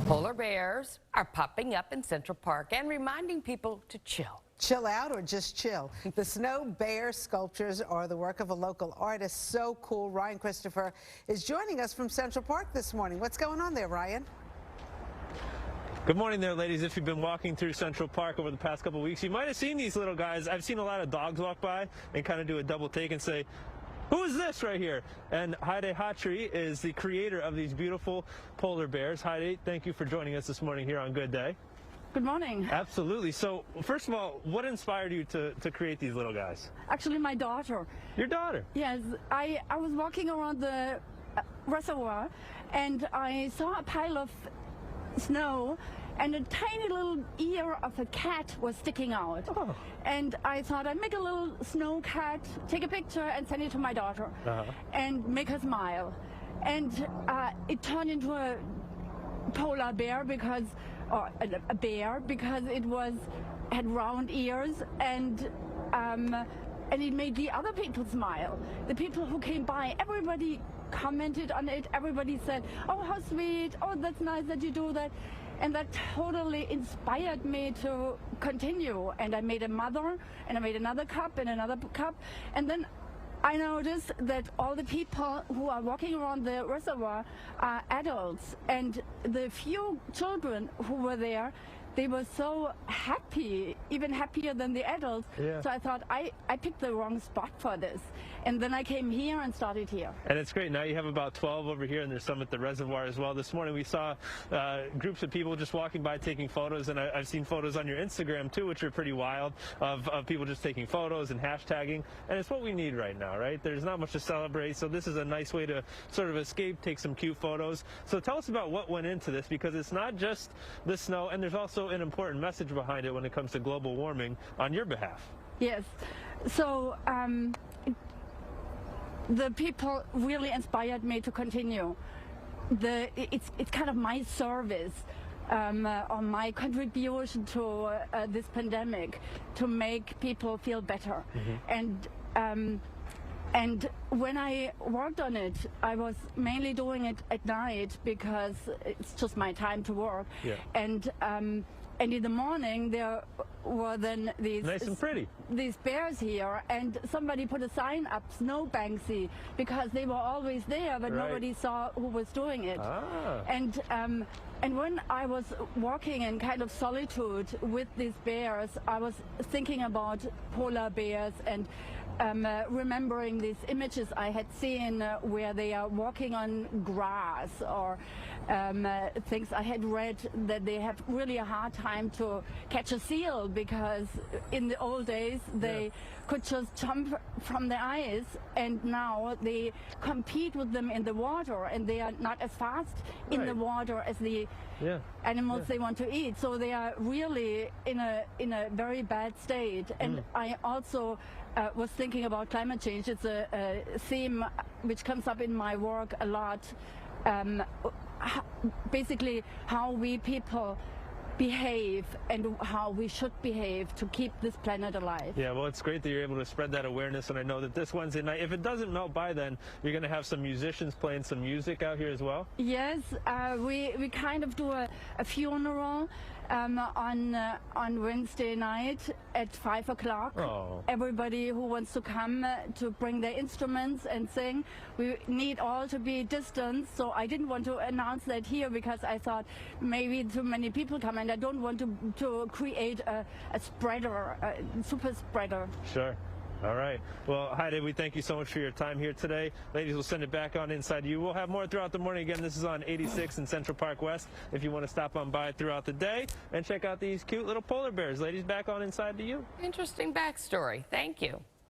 Polar bears are popping up in Central Park and reminding people to chill. Chill out or just chill. The snow bear sculptures are the work of a local artist. So cool. Ryan Christopher is joining us from Central Park this morning. What's going on there, Ryan? Good morning there, ladies. If you've been walking through Central Park over the past couple of weeks, you might have seen these little guys. I've seen a lot of dogs walk by and kind of do a double take and say, "Who is this right here?" And Heide Hatry is the creator of these beautiful polar bears. Heide, thank you for joining us this morning here on Good Day. Good morning. Absolutely. So, first of all, what inspired you to create these little guys? Actually, my daughter. Your daughter? Yes. I was walking around the reservoir and I saw a pile of snow and a tiny little ear of a cat was sticking out. Oh. And I thought I'd make a little snow cat, take a picture and send it to my daughter and make her smile. And it turned into a polar bear because, or a bear because it had round ears and it made the other people smile. The people who came by, everybody commented on it. Everybody said, "Oh, how sweet. Oh, that's nice that you do that." And that totally inspired me to continue. And I made a mother, and I made another cup and another cup. And then I noticed that all the people who are walking around the reservoir are adults. And the few children who were there, they were so happy, even happier than the adults. Yeah. So I thought I picked the wrong spot for this. And then I came here and started here. And it's great. Now you have about 12 over here, and there's some at the reservoir as well. This morning we saw groups of people just walking by taking photos, and I've seen photos on your Instagram too, which are pretty wild, of people just taking photos and hashtagging. And it's what we need right now, right? There's not much to celebrate, so this is a nice way to sort of escape, take some cute photos. So tell us about what went into this, because it's not just the snow, and there's also an important message behind it when it comes to global warming on your behalf. Yes. So the people really inspired me to continue. It's kind of my service or my contribution to this pandemic to make people feel better. And when I worked on it, I was mainly doing it at night because it's just my time to work. Yeah. And in the morning there were then these nice and pretty. These bears here, and somebody put a sign up, "Snow Banksy," because they were always there, but nobody saw who was doing it. And when I was walking in kind of solitude with these bears, I was thinking about polar bears and remembering these images I had seen where they are walking on grass, or things I had read that they have really a hard time to catch a seal because in the old days they could just jump from the ice, and now they compete with them in the water, and they are not as fast in the water as the animals they want to eat. So they are really in a very bad state. And I also was thinking about climate change. It's a theme which comes up in my work a lot. Basically how we people behave and how we should behave to keep this planet alive. Yeah, well, it's great that you're able to spread that awareness, and I know that this Wednesday night, if it doesn't melt by then, you're going to have some musicians playing some music out here as well? Yes, we kind of do a funeral on Wednesday night at 5 o'clock. Oh. Everybody who wants to come to bring their instruments and sing. We need all to be distanced, so I didn't want to announce that here because I thought maybe too many people come, and I don't want to create a spreader, a super spreader. Sure. All right. Well, Heide, we thank you so much for your time here today. Ladies, we'll send it back on inside you. We'll have more throughout the morning. Again, this is on 86 in Central Park West. If you want to stop on by throughout the day and check out these cute little polar bears. Ladies, back on inside to you. Interesting backstory. Thank you.